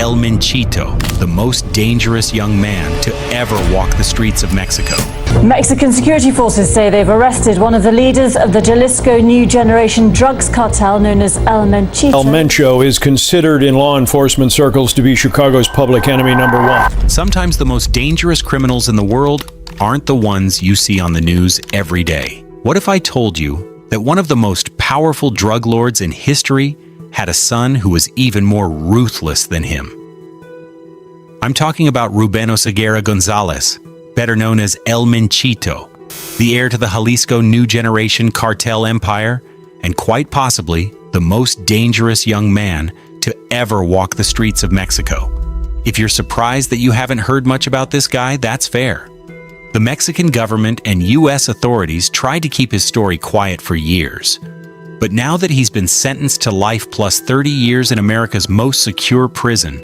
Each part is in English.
El Menchito, the most dangerous young man to ever walk the streets of Mexico. Mexican security forces say they've arrested one of the leaders of the Jalisco New Generation drugs cartel known as El Menchito. El Mencho is considered in law enforcement circles to be Chicago's public enemy #1. Sometimes the most dangerous criminals in the world aren't the ones you see on the news every day. What if I told you that one of the most powerful drug lords in history had a son who was even more ruthless than him? I'm talking about Ruben Oseguera Gonzalez, better known as El Menchito, the heir to the Jalisco New Generation cartel empire, and quite possibly the most dangerous young man to ever walk the streets of Mexico. If you're surprised that you haven't heard much about this guy, that's fair. The Mexican government and U.S. authorities tried to keep his story quiet for years. But now that he's been sentenced to life plus 30 years in America's most secure prison,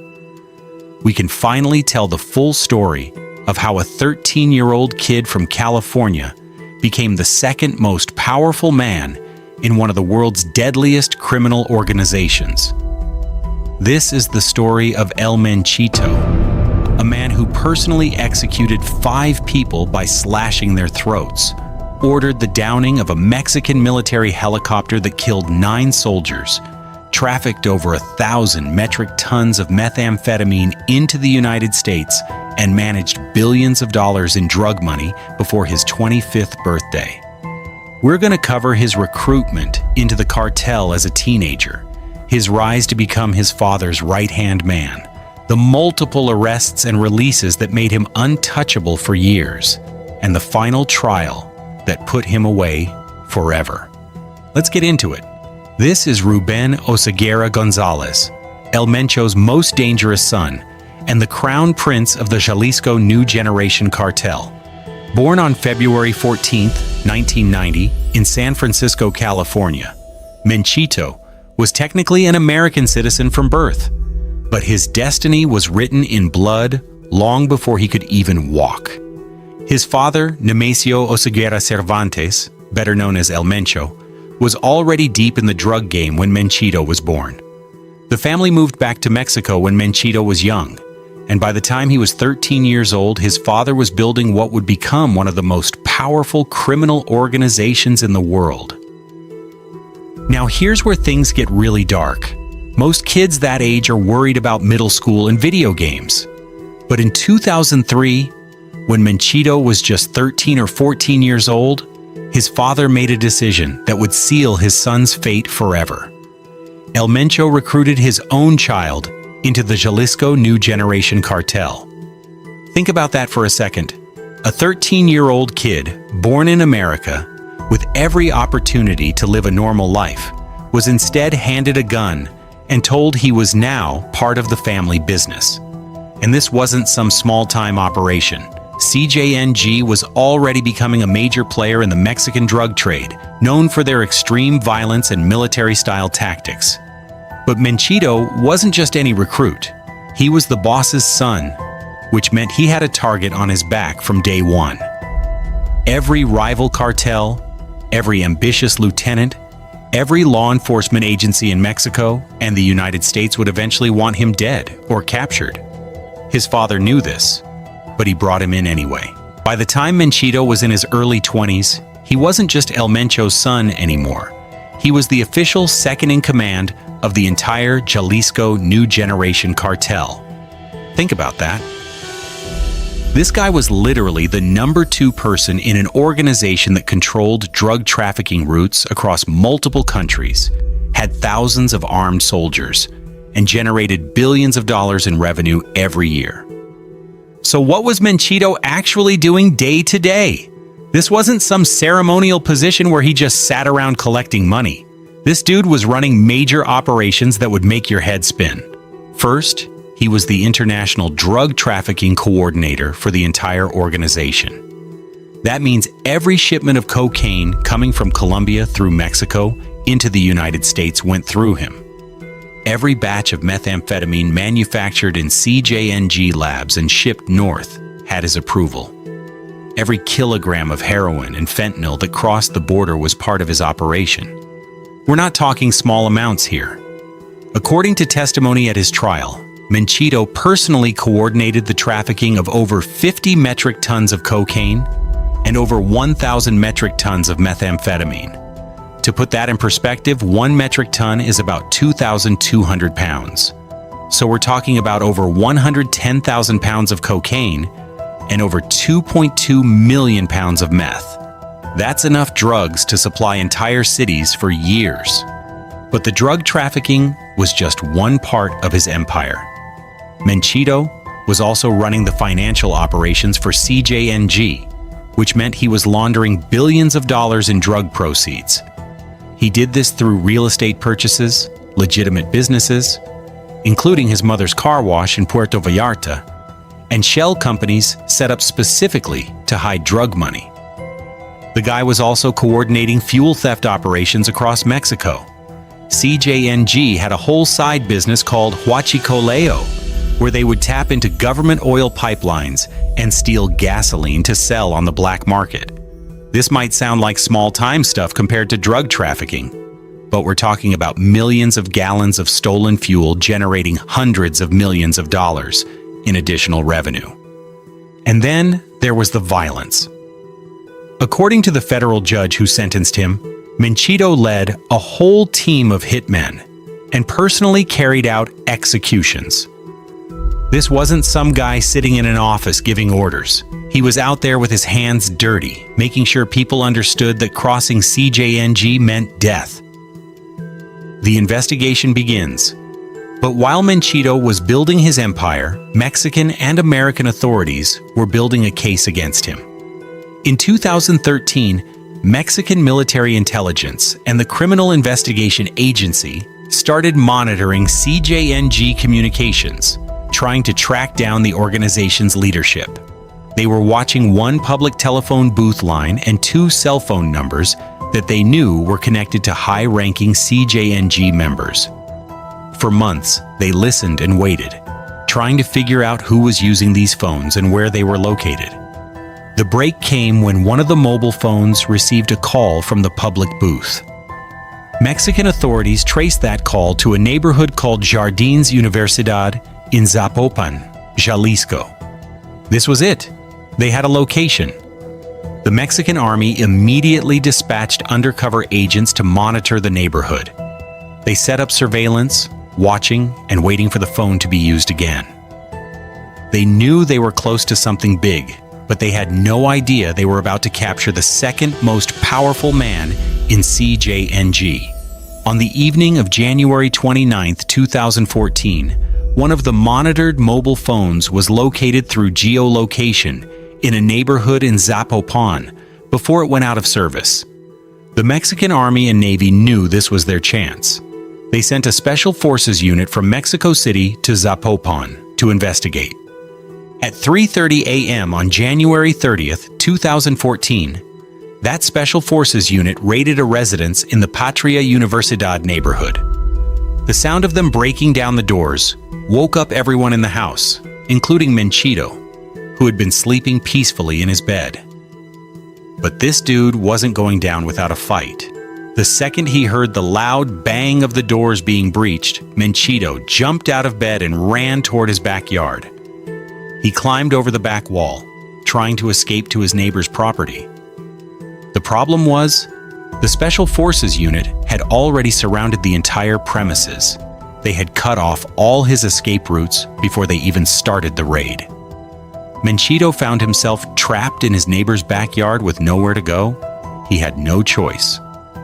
we can finally tell the full story of how a 13-year-old kid from California became the second most powerful man in one of the world's deadliest criminal organizations. This is the story of El Menchito, a man who personally executed 5 people by slashing their throats, ordered the downing of a Mexican military helicopter that killed 9 soldiers, trafficked over 1,000 metric tons of methamphetamine into the United States, and managed billions of dollars in drug money before his 25th birthday. We're going to cover his recruitment into the cartel as a teenager, his rise to become his father's right-hand man, the multiple arrests and releases that made him untouchable for years, and the final trial that put him away forever. Let's get into it. This is Ruben Oseguera Gonzalez, El Mencho's most dangerous son, and the crown prince of the Jalisco New Generation cartel. Born on February 14, 1990, in San Francisco, California, Menchito was technically an American citizen from birth, but his destiny was written in blood long before he could even walk. His father, Nemesio Oseguera Cervantes, better known as El Mencho, was already deep in the drug game when Menchito was born. The family moved back to Mexico when Menchito was young, and by the time he was 13 years old, his father was building what would become one of the most powerful criminal organizations in the world. Now here's where things get really dark. Most kids that age are worried about middle school and video games. But in 2003, when Menchito was just 13 or 14 years old, his father made a decision that would seal his son's fate forever. El Mencho recruited his own child into the Jalisco New Generation cartel. Think about that for a second. A 13-year-old kid, born in America, with every opportunity to live a normal life, was instead handed a gun and told he was now part of the family business. And this wasn't some small-time operation. CJNG was already becoming a major player in the Mexican drug trade, known for their extreme violence and military-style tactics. But Menchito wasn't just any recruit. He was the boss's son, which meant he had a target on his back from day one. Every rival cartel, every ambitious lieutenant, every law enforcement agency in Mexico and the United States would eventually want him dead or captured. His father knew this, but he brought him in anyway. By the time Menchito was in his early 20s, he wasn't just El Mencho's son anymore. He was the official second-in-command of the entire Jalisco New Generation cartel. Think about that. This guy was literally the number 2 person in an organization that controlled drug trafficking routes across multiple countries, had thousands of armed soldiers, and generated billions of dollars in revenue every year. So what was Menchito actually doing day to day? This wasn't some ceremonial position where he just sat around collecting money. This dude was running major operations that would make your head spin. First, he was the international drug trafficking coordinator for the entire organization. That means every shipment of cocaine coming from Colombia through Mexico into the United States went through him. Every batch of methamphetamine manufactured in CJNG labs and shipped north had his approval. Every kilogram of heroin and fentanyl that crossed the border was part of his operation. We're not talking small amounts here. According to testimony at his trial, Menchito personally coordinated the trafficking of over 50 metric tons of cocaine and over 1,000 metric tons of methamphetamine. To put that in perspective, 1 metric ton is about 2,200 pounds. So we're talking about over 110,000 pounds of cocaine and over 2.2 million pounds of meth. That's enough drugs to supply entire cities for years. But the drug trafficking was just one part of his empire. Menchito was also running the financial operations for CJNG, which meant he was laundering billions of dollars in drug proceeds. He did this through real estate purchases, legitimate businesses, including his mother's car wash in Puerto Vallarta, and shell companies set up specifically to hide drug money. The guy was also coordinating fuel theft operations across Mexico. CJNG had a whole side business called Huachicoleo, where they would tap into government oil pipelines and steal gasoline to sell on the black market. This might sound like small-time stuff compared to drug trafficking, but we're talking about millions of gallons of stolen fuel generating hundreds of millions of dollars in additional revenue. And then there was the violence. According to the federal judge who sentenced him, Menchito led a whole team of hitmen and personally carried out executions. This wasn't some guy sitting in an office giving orders. He was out there with his hands dirty, making sure people understood that crossing CJNG meant death. The investigation begins. But while Menchito was building his empire, Mexican and American authorities were building a case against him. In 2013, Mexican military intelligence and the Criminal Investigation Agency started monitoring CJNG communications, trying to track down the organization's leadership. They were watching one public telephone booth line and 2 cell phone numbers that they knew were connected to high-ranking CJNG members. For months, they listened and waited, trying to figure out who was using these phones and where they were located. The break came when one of the mobile phones received a call from the public booth. Mexican authorities traced that call to a neighborhood called Jardines Universidad in Zapopan, Jalisco. This was it. They had a location. The Mexican army immediately dispatched undercover agents to monitor the neighborhood. They set up surveillance, watching and waiting for the phone to be used again. They knew they were close to something big, but they had no idea they were about to capture the second most powerful man in CJNG. On the evening of January 29, 2014, one of the monitored mobile phones was located through geolocation in a neighborhood in Zapopan before it went out of service. The Mexican Army and Navy knew this was their chance. They sent a special forces unit from Mexico City to Zapopan to investigate. At 3:30 a.m. on January 30th, 2014, that Special Forces unit raided a residence in the Patria Universidad neighborhood. The sound of them breaking down the doors woke up everyone in the house, including Menchito, who had been sleeping peacefully in his bed. But this dude wasn't going down without a fight. The second he heard the loud bang of the doors being breached, Menchito jumped out of bed and ran toward his backyard. He climbed over the back wall, trying to escape to his neighbor's property. The problem was, the Special Forces unit had already surrounded the entire premises. They had cut off all his escape routes before they even started the raid. Menchito found himself trapped in his neighbor's backyard with nowhere to go. He had no choice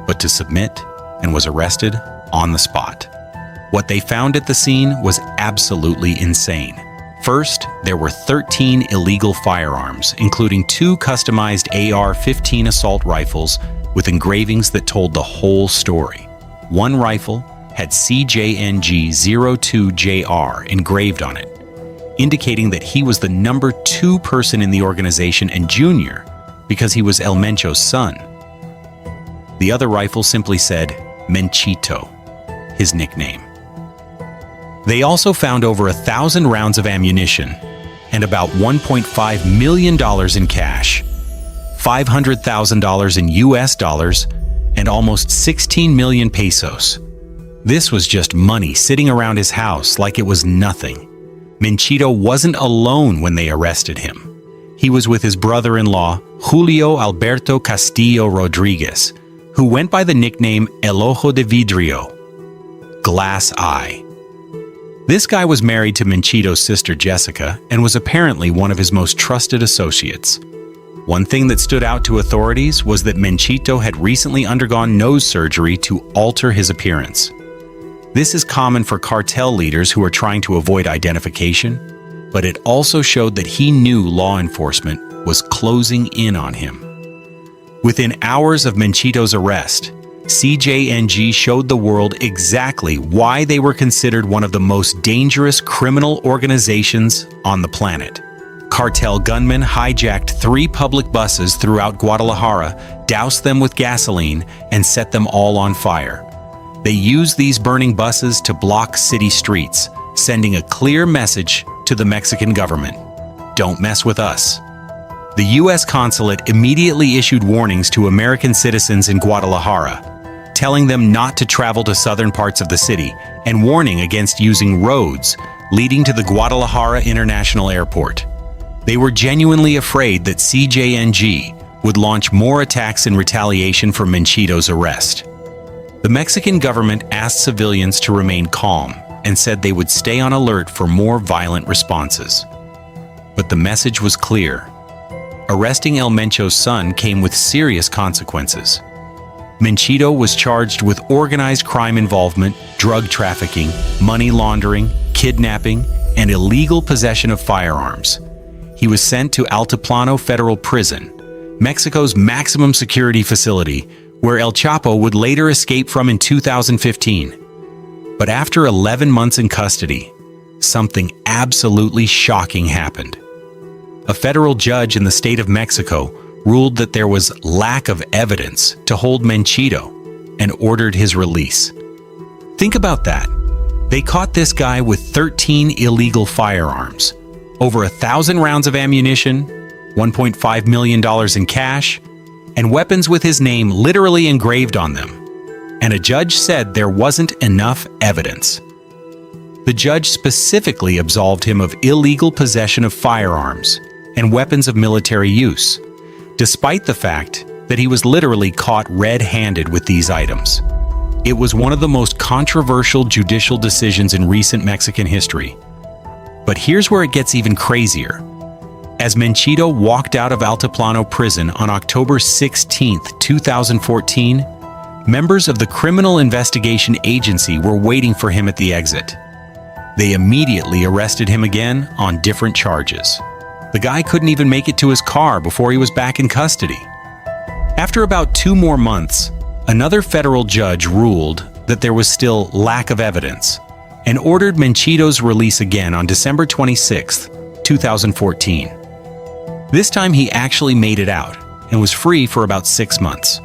but to submit and was arrested on the spot. What they found at the scene was absolutely insane. First, there were 13 illegal firearms, including 2 customized AR-15 assault rifles with engravings that told the whole story. One rifle had CJNG-02JR engraved on it, indicating that he was the number 2 person in the organization and junior because he was El Mencho's son. The other rifle simply said Menchito, his nickname. They also found over 1,000 rounds of ammunition and about $1.5 million in cash, $500,000 in US dollars, and almost 16 million pesos. This was just money sitting around his house like it was nothing. Menchito wasn't alone when they arrested him. He was with his brother-in-law, Julio Alberto Castillo Rodriguez, who went by the nickname El Ojo de Vidrio, Glass Eye. This guy was married to Menchito's sister Jessica and was apparently one of his most trusted associates. One thing that stood out to authorities was that Menchito had recently undergone nose surgery to alter his appearance. This is common for cartel leaders who are trying to avoid identification, but it also showed that he knew law enforcement was closing in on him. Within hours of Menchito's arrest, CJNG showed the world exactly why they were considered one of the most dangerous criminal organizations on the planet. Cartel gunmen hijacked 3 public buses throughout Guadalajara, doused them with gasoline, and set them all on fire. They used these burning buses to block city streets, sending a clear message to the Mexican government: don't mess with us. The U.S. consulate immediately issued warnings to American citizens in Guadalajara, telling them not to travel to southern parts of the city and warning against using roads leading to the Guadalajara International Airport. They were genuinely afraid that CJNG would launch more attacks in retaliation for Menchito's arrest. The Mexican government asked civilians to remain calm and said they would stay on alert for more violent responses. But the message was clear. Arresting El Mencho's son came with serious consequences. Menchito was charged with organized crime involvement, drug trafficking, money laundering, kidnapping, and illegal possession of firearms. He was sent to Altiplano Federal Prison, Mexico's maximum security facility, where El Chapo would later escape from in 2015. But after 11 months in custody, something absolutely shocking happened. A federal judge in the state of Mexico ruled that there was lack of evidence to hold Menchito and ordered his release. Think about that. They caught this guy with 13 illegal firearms, over 1,000 rounds of ammunition, $1.5 million in cash, and weapons with his name literally engraved on them. And a judge said there wasn't enough evidence. The judge specifically absolved him of illegal possession of firearms and weapons of military use, despite the fact that he was literally caught red-handed with these items. It was one of the most controversial judicial decisions in recent Mexican history. But here's where it gets even crazier. As Menchito walked out of Altiplano prison on October 16, 2014, members of the Criminal Investigation Agency were waiting for him at the exit. They immediately arrested him again on different charges. The guy couldn't even make it to his car before he was back in custody. After about 2 more months, another federal judge ruled that there was still lack of evidence and ordered Menchito's release again on December 26, 2014. This time he actually made it out and was free for about 6 months.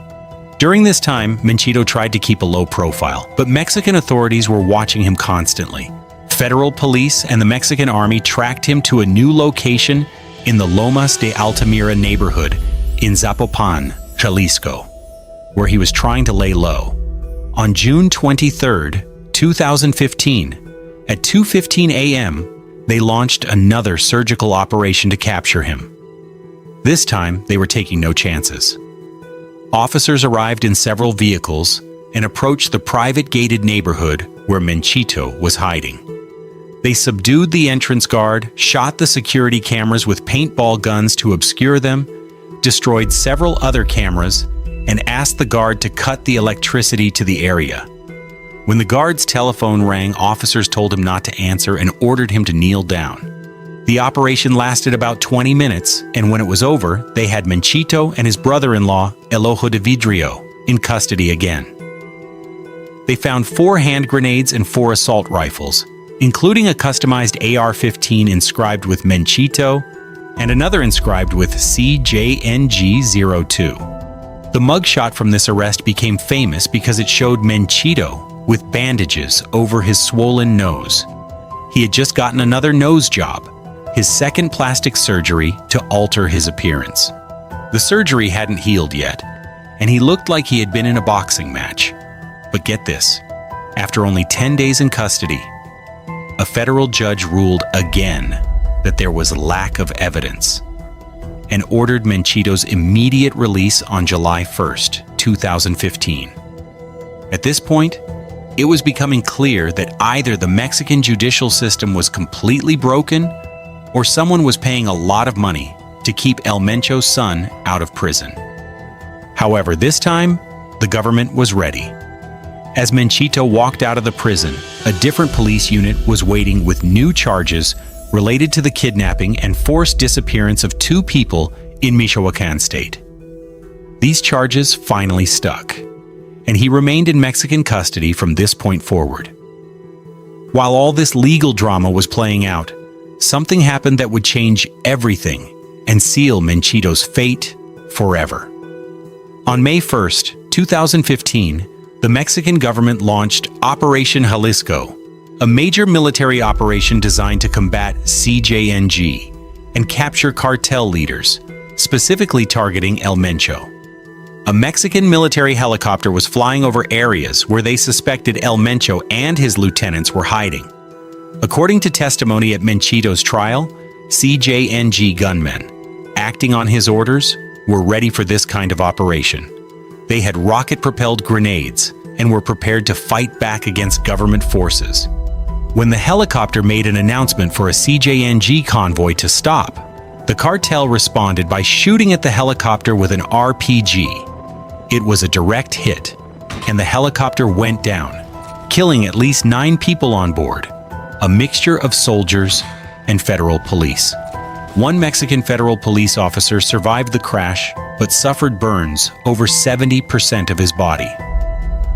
During this time, Menchito tried to keep a low profile, but Mexican authorities were watching him constantly. Federal police and the Mexican army tracked him to a new location in the Lomas de Altamira neighborhood in Zapopan, Jalisco, where he was trying to lay low. On June 23, 2015, at 2:15 a.m., they launched another surgical operation to capture him. This time, they were taking no chances. Officers arrived in several vehicles and approached the private gated neighborhood where Menchito was hiding. They subdued the entrance guard, shot the security cameras with paintball guns to obscure them, destroyed several other cameras, and asked the guard to cut the electricity to the area. When the guard's telephone rang, officers told him not to answer and ordered him to kneel down. The operation lasted about 20 minutes, and when it was over, they had Menchito and his brother-in-law, El Ojo de Vidrio, in custody again. They found 4 hand grenades and 4 assault rifles, including a customized AR-15 inscribed with Menchito and another inscribed with CJNG-02. The mugshot from this arrest became famous because it showed Menchito with bandages over his swollen nose. He had just gotten another nose job, his second plastic surgery to alter his appearance. The surgery hadn't healed yet, and he looked like he had been in a boxing match. But get this, after only 10 days in custody, a federal judge ruled again that there was lack of evidence and ordered Menchito's immediate release on July 1st, 2015. At this point, it was becoming clear that either the Mexican judicial system was completely broken or someone was paying a lot of money to keep El Mencho's son out of prison. However, this time, the government was ready. As Menchito walked out of the prison, a different police unit was waiting with new charges related to the kidnapping and forced disappearance of 2 people in Michoacán state. These charges finally stuck, and he remained in Mexican custody from this point forward. While all this legal drama was playing out, something happened that would change everything and seal Menchito's fate forever. On May 1st, 2015, the Mexican government launched Operation Jalisco, a major military operation designed to combat CJNG and capture cartel leaders, specifically targeting El Mencho. A Mexican military helicopter was flying over areas where they suspected El Mencho and his lieutenants were hiding. According to testimony at Menchito's trial, CJNG gunmen, acting on his orders, were ready for this kind of operation. They had rocket-propelled grenades and were prepared to fight back against government forces. When the helicopter made an announcement for a CJNG convoy to stop, the cartel responded by shooting at the helicopter with an RPG. It was a direct hit, and the helicopter went down, killing at least 9 people on board, a mixture of soldiers and federal police. One Mexican federal police officer survived the crash, but suffered burns over 70% of his body.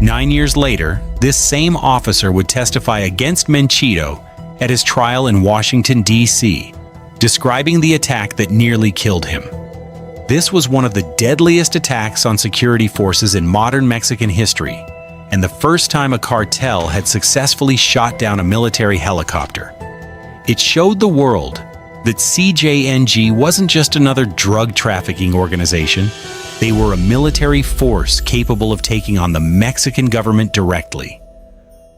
9 years later, this same officer would testify against Menchito at his trial in Washington, D.C., describing the attack that nearly killed him. This was one of the deadliest attacks on security forces in modern Mexican history, and the first time a cartel had successfully shot down a military helicopter. It showed the world that CJNG wasn't just another drug trafficking organization. They were a military force capable of taking on the Mexican government directly.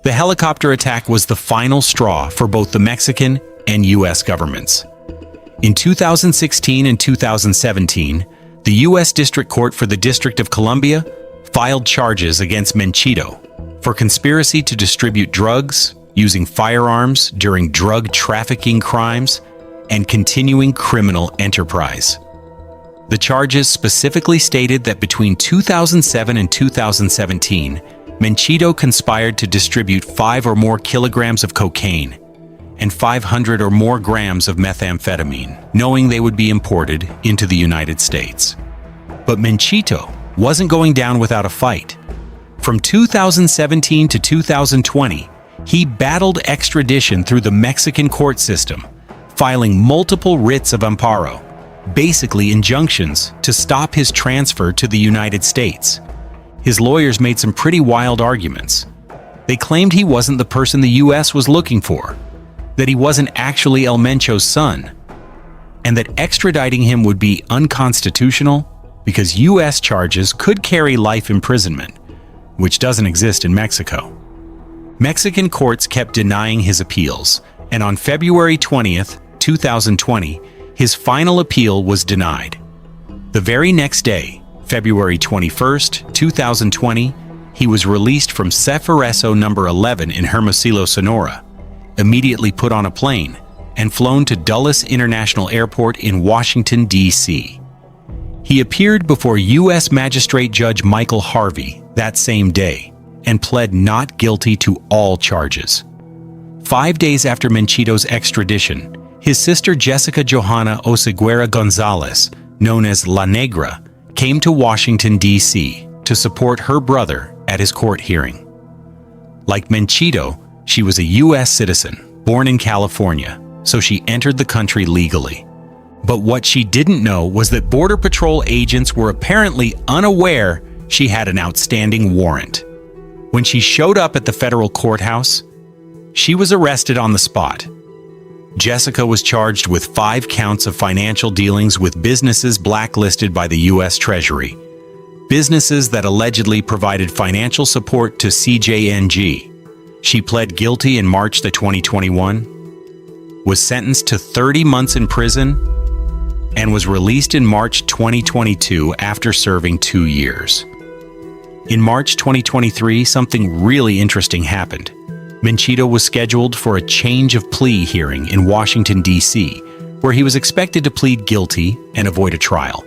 The helicopter attack was the final straw for both the Mexican and U.S. governments. In 2016 and 2017, the U.S. District Court for the District of Columbia filed charges against Menchito for conspiracy to distribute drugs, using firearms during drug trafficking crimes, and continuing criminal enterprise. The charges specifically stated that between 2007 and 2017, Menchito conspired to distribute 5 or more kilograms of cocaine and 500 or more grams of methamphetamine, knowing they would be imported into the United States. But Menchito wasn't going down without a fight. From 2017 to 2020, he battled extradition through the Mexican court system, filing multiple writs of amparo, basically injunctions to stop his transfer to the United States. His lawyers made some pretty wild arguments. They claimed he wasn't the person the U.S. was looking for, that he wasn't actually El Mencho's son, and that extraditing him would be unconstitutional because U.S. charges could carry life imprisonment, which doesn't exist in Mexico. Mexican courts kept denying his appeals, and on February 20th, 2020, his final appeal was denied. The very next day, February 21st, 2020, he was released from Ceferezo number 11 in Hermosillo, Sonora, immediately put on a plane, and flown to Dulles International Airport in Washington, D.C. He appeared before U.S. Magistrate Judge Michael Harvey that same day and pled not guilty to all charges. 5 days after Menchito's extradition, his sister Jessica Johanna Oseguera Gonzalez, known as La Negra, came to Washington, D.C. to support her brother at his court hearing. Like Menchito, she was a U.S. citizen, born in California, so she entered the country legally. But what she didn't know was that Border Patrol agents were apparently unaware she had an outstanding warrant. When she showed up at the federal courthouse, she was arrested on the spot. Jessica was charged with 5 counts of financial dealings with businesses blacklisted by the U.S. Treasury, businesses that allegedly provided financial support to CJNG. She pled guilty in March 2021, was sentenced to 30 months in prison, and was released in March 2022 after serving 2 years. In March 2023, something really interesting happened. Menchito was scheduled for a change of plea hearing in Washington, D.C., where he was expected to plead guilty and avoid a trial.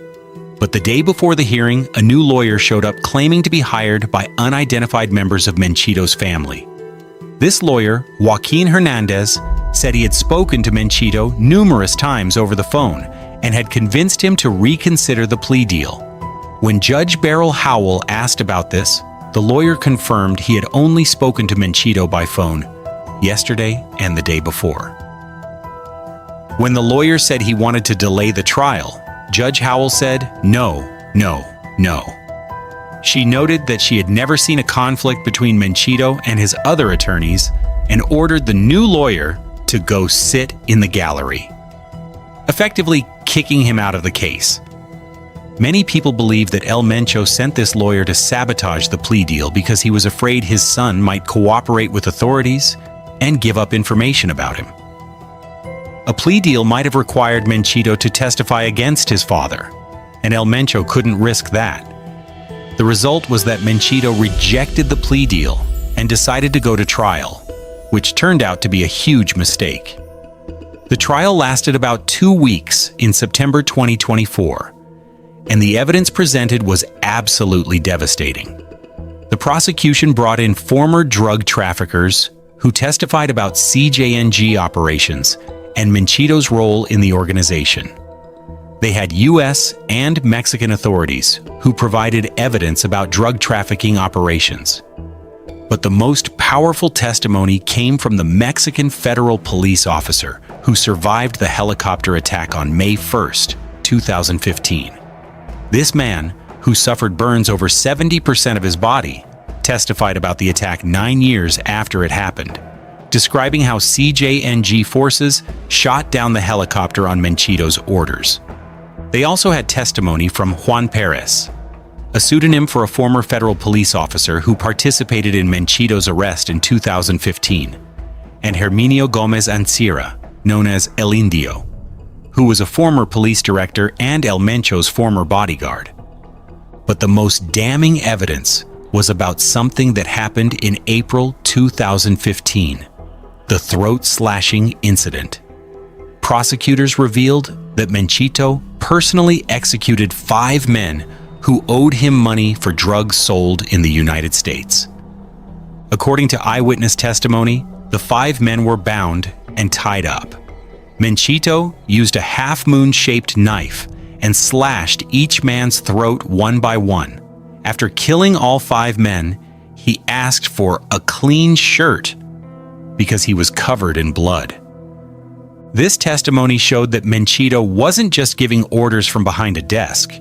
But the day before the hearing, a new lawyer showed up claiming to be hired by unidentified members of Menchito's family. This lawyer, Joaquin Hernandez, said he had spoken to Menchito numerous times over the phone and had convinced him to reconsider the plea deal. When Judge Beryl Howell asked about this, the lawyer confirmed he had only spoken to Menchito by phone yesterday and the day before. When the lawyer said he wanted to delay the trial, Judge Howell said, "No, no, no." She noted that she had never seen a conflict between Menchito and his other attorneys and ordered the new lawyer to go sit in the gallery, effectively kicking him out of the case. Many people believe that El Mencho sent this lawyer to sabotage the plea deal because he was afraid his son might cooperate with authorities and give up information about him. A plea deal might have required Menchito to testify against his father, and El Mencho couldn't risk that. The result was that Menchito rejected the plea deal and decided to go to trial, which turned out to be a huge mistake. The trial lasted about 2 weeks in September 2024, and the evidence presented was absolutely devastating. The prosecution brought in former drug traffickers who testified about CJNG operations and Menchito's role in the organization. They had U.S. and Mexican authorities who provided evidence about drug trafficking operations. But the most powerful testimony came from the Mexican federal police officer who survived the helicopter attack on May 1st, 2015. This man, who suffered burns over 70% of his body, testified about the attack 9 years after it happened, describing how CJNG forces shot down the helicopter on Menchito's orders. They also had testimony from Juan Perez, a pseudonym for a former federal police officer who participated in Menchito's arrest in 2015, and Herminio Gomez Ancira, known as El Indio, who was a former police director and El Mencho's former bodyguard. But the most damning evidence was about something that happened in April 2015, the throat-slashing incident. Prosecutors revealed that Menchito personally executed 5 men who owed him money for drugs sold in the United States. According to eyewitness testimony, the 5 men were bound and tied up. Menchito used a half-moon-shaped knife and slashed each man's throat one by one. After killing all 5 men, he asked for a clean shirt because he was covered in blood. This testimony showed that Menchito wasn't just giving orders from behind a desk.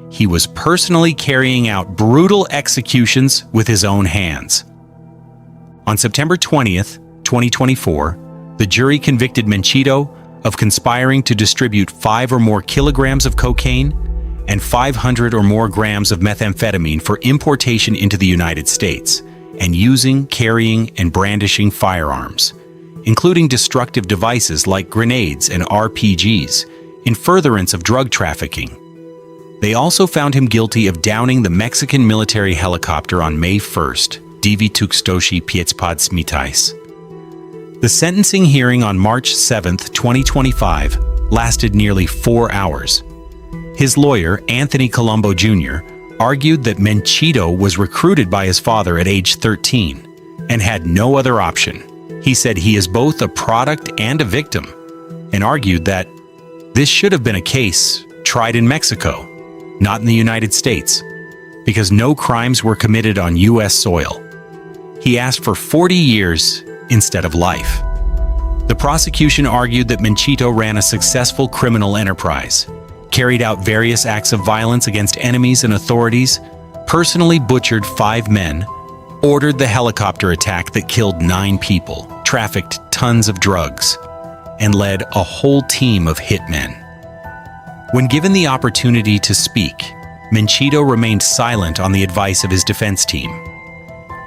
He was personally carrying out brutal executions with his own hands. On September 20th, 2024, the jury convicted Menchito of conspiring to distribute 5 or more kilograms of cocaine and 500 or more grams of methamphetamine for importation into the United States, and using, carrying, and brandishing firearms, including destructive devices like grenades and RPGs, in furtherance of drug trafficking. They also found him guilty of downing the Mexican military helicopter on May 1st, Divi Tuxtoshi Pietspad Smitais. The sentencing hearing on March 7, 2025, lasted nearly 4 hours. His lawyer, Anthony Colombo Jr., argued that Menchito was recruited by his father at age 13 and had no other option. He said he is both a product and a victim, and argued that this should have been a case tried in Mexico, not in the United States, because no crimes were committed on U.S. soil. He asked for 40 years instead of life. The prosecution argued that Menchito ran a successful criminal enterprise, carried out various acts of violence against enemies and authorities, personally butchered 5 men, ordered the helicopter attack that killed 9 people, trafficked tons of drugs, and led a whole team of hitmen. When given the opportunity to speak, Menchito remained silent on the advice of his defense team.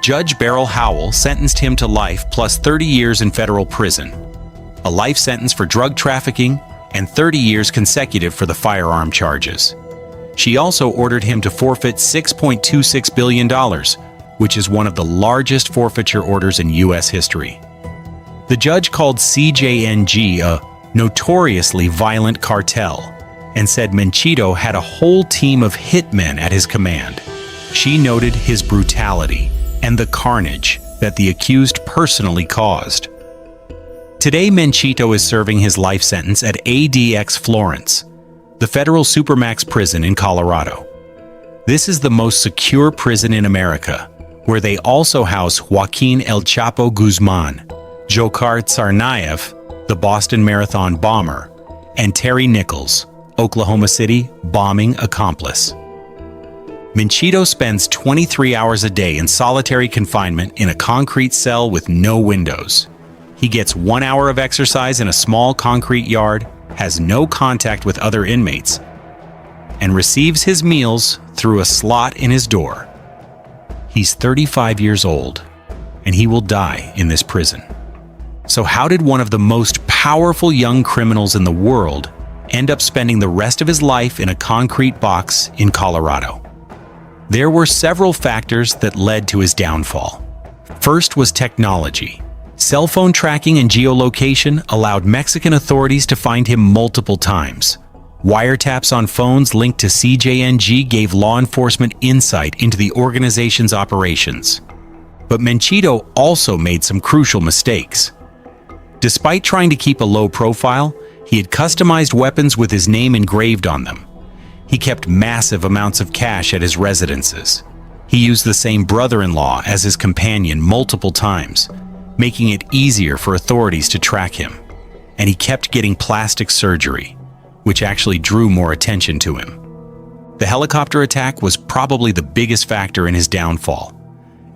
Judge Beryl Howell sentenced him to life plus 30 years in federal prison, a life sentence for drug trafficking, and 30 years consecutive for the firearm charges. She also ordered him to forfeit $6.26 billion, which is one of the largest forfeiture orders in U.S. history. The judge called CJNG a notoriously violent cartel and said Menchito had a whole team of hitmen at his command. She noted his brutality and the carnage that the accused personally caused. Today, Menchito is serving his life sentence at ADX Florence, the federal supermax prison in Colorado. This is the most secure prison in America, where they also house Joaquin El Chapo Guzman, Dzhokhar Tsarnaev, the Boston Marathon bomber, and Terry Nichols, Oklahoma City bombing accomplice. Menchito spends 23 hours a day in solitary confinement in a concrete cell with no windows. He gets 1 hour of exercise in a small concrete yard, has no contact with other inmates, and receives his meals through a slot in his door. He's 35 years old, and he will die in this prison. So how did one of the most powerful young criminals in the world end up spending the rest of his life in a concrete box in Colorado? There were several factors that led to his downfall. First was technology. Cell phone tracking and geolocation allowed Mexican authorities to find him multiple times. Wiretaps on phones linked to CJNG gave law enforcement insight into the organization's operations. But Menchito also made some crucial mistakes. Despite trying to keep a low profile, he had customized weapons with his name engraved on them. He kept massive amounts of cash at his residences. He used the same brother-in-law as his companion multiple times, making it easier for authorities to track him. And he kept getting plastic surgery, which actually drew more attention to him. The helicopter attack was probably the biggest factor in his downfall.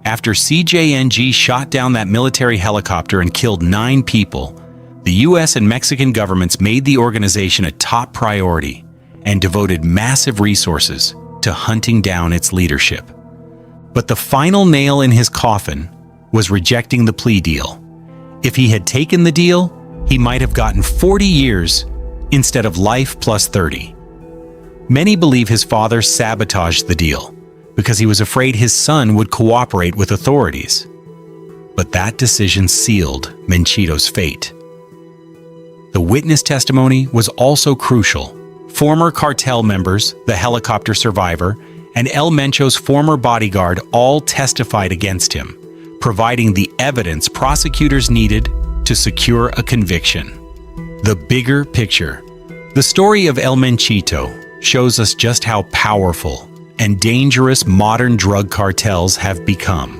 After CJNG shot down that military helicopter and killed 9 people, the US and Mexican governments made the organization a top priority and devoted massive resources to hunting down its leadership. But the final nail in his coffin was rejecting the plea deal. If he had taken the deal, he might have gotten 40 years instead of life plus 30. Many believe his father sabotaged the deal because he was afraid his son would cooperate with authorities. But that decision sealed Menchito's fate. The witness testimony was also crucial. Former cartel members, the helicopter survivor, and El Mencho's former bodyguard all testified against him, providing the evidence prosecutors needed to secure a conviction. The bigger picture. The story of El Menchito shows us just how powerful and dangerous modern drug cartels have become.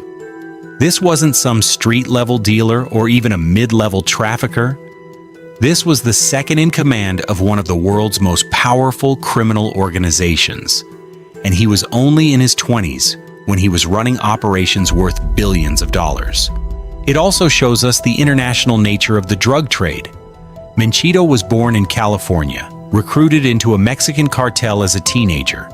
This wasn't some street-level dealer or even a mid-level trafficker. This was the second in command of one of the world's most powerful criminal organizations, and he was only in his 20s when he was running operations worth billions of dollars. It also shows us the international nature of the drug trade. Menchito was born in California, recruited into a Mexican cartel as a teenager,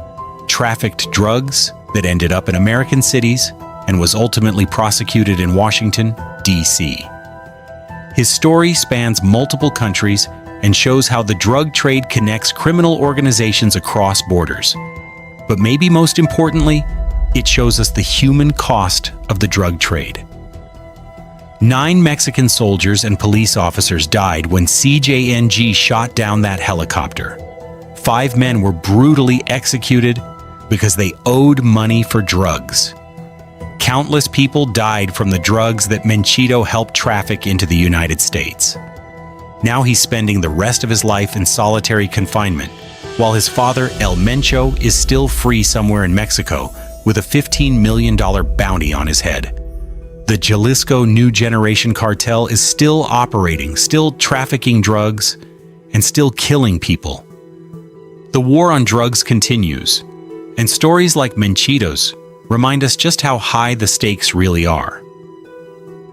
trafficked drugs that ended up in American cities, and was ultimately prosecuted in Washington, D.C. His story spans multiple countries and shows how the drug trade connects criminal organizations across borders. But maybe most importantly, it shows us the human cost of the drug trade. 9 Mexican soldiers and police officers died when CJNG shot down that helicopter. 5 men were brutally executed because they owed money for drugs. Countless people died from the drugs that Menchito helped traffic into the United States. Now he's spending the rest of his life in solitary confinement, while his father, El Mencho, is still free somewhere in Mexico with a $15 million bounty on his head. The Jalisco New Generation Cartel is still operating, still trafficking drugs, and still killing people. The war on drugs continues, and stories like Menchito's remind us just how high the stakes really are.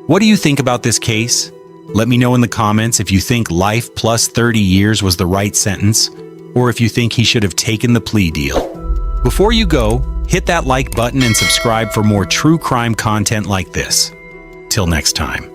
What do you think about this case? Let me know in the comments if you think life plus 30 years was the right sentence, or if you think he should have taken the plea deal. Before you go, hit that like button and subscribe for more true crime content like this. Till next time.